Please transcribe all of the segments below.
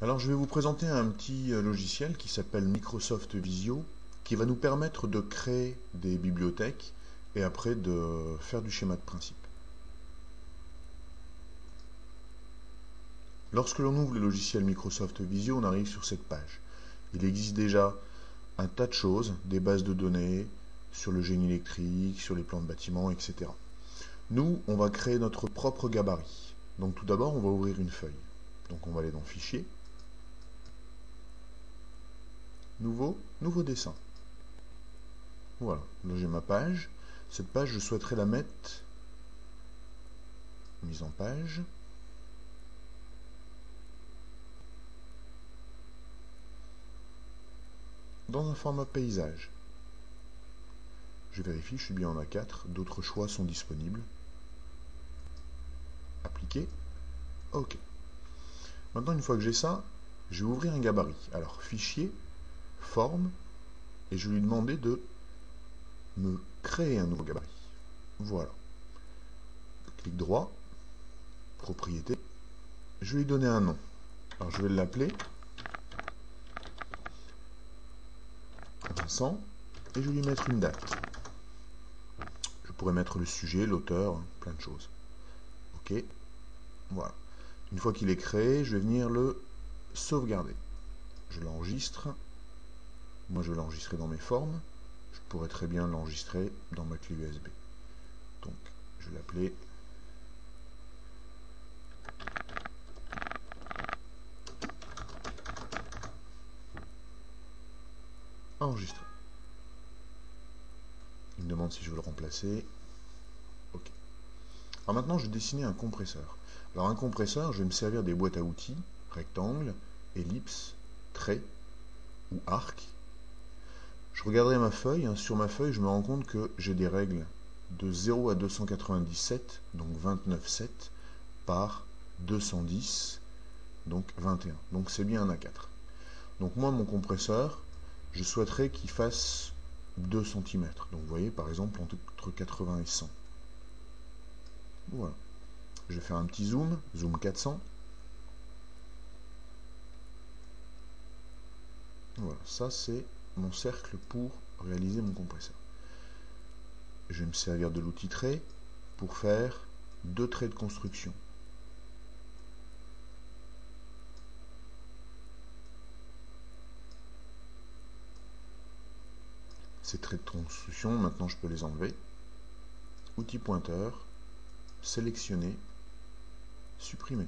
Alors je vais vous présenter un petit logiciel qui s'appelle Microsoft Visio qui va nous permettre de créer des bibliothèques et après de faire du schéma de principe. Lorsque l'on ouvre le logiciel Microsoft Visio, on arrive sur cette page. Il existe déjà un tas de choses, des bases de données sur le génie électrique, sur les plans de bâtiments, etc. Nous, on va créer notre propre gabarit. Donc tout d'abord, on va ouvrir une feuille. Donc on va aller dans Fichier, Nouveau dessin. Voilà, là j'ai ma page. Cette page, je souhaiterais la mettre mise en page. Dans un format paysage. Je vérifie, je suis bien en A4. D'autres choix sont disponibles. Appliquer. OK. Maintenant, une fois que j'ai ça, je vais ouvrir un gabarit. Alors, Fichier, Forme, et je vais lui demander de me créer un nouveau gabarit. Voilà. Clic droit, Propriété. Je vais lui donner un nom. Alors, je vais l'appeler Vincent, et je vais lui mettre une date. Je pourrais mettre le sujet, l'auteur, plein de choses. OK. Voilà. Une fois qu'il est créé, je vais venir le sauvegarder. Je l'enregistre. Moi, je vais l'enregistrer dans mes formes. Je pourrais très bien l'enregistrer dans ma clé USB. Donc, je vais l'appeler enregistrer. Il me demande si je veux le remplacer. OK. Alors maintenant, je vais dessiner un compresseur. Alors un compresseur, je vais me servir des boîtes à outils, rectangle, ellipse, trait ou arc. Je regarderai ma feuille. Sur ma feuille, je me rends compte que j'ai des règles de 0 à 297, donc 29,7, par 210, donc 21. Donc c'est bien un A4. Donc moi, mon compresseur, je souhaiterais qu'il fasse 2 cm. Donc vous voyez, par exemple, entre 80 et 100. Voilà. Je vais faire un petit zoom, zoom 400. Voilà, ça c'est mon cercle pour réaliser mon compresseur. Je vais me servir de l'outil trait pour faire 2 traits de construction. Ces traits de construction, maintenant je peux les enlever. Outil pointeur, sélectionner, supprimer.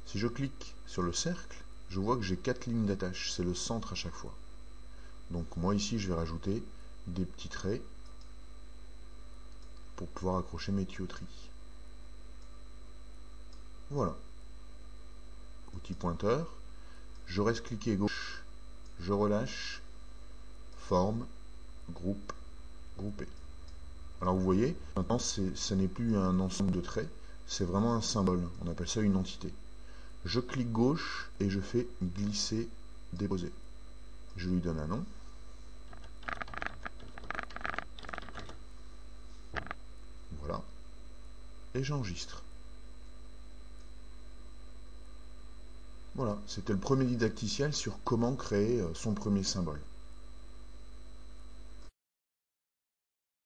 Si je clique sur le cercle, je vois que j'ai 4 lignes d'attache, c'est le centre à chaque fois. Donc moi ici je vais rajouter des petits traits pour pouvoir accrocher mes tuyauteries. Voilà. Outil pointeur, je reste cliqué gauche, je relâche, forme, groupe, grouper. Alors vous voyez, maintenant ce n'est plus un ensemble de traits, c'est vraiment un symbole, on appelle ça une entité. Je clique gauche et je fais glisser, déposer. Je lui donne un nom. Voilà. Et j'enregistre. Voilà, c'était le premier didacticiel sur comment créer son premier symbole.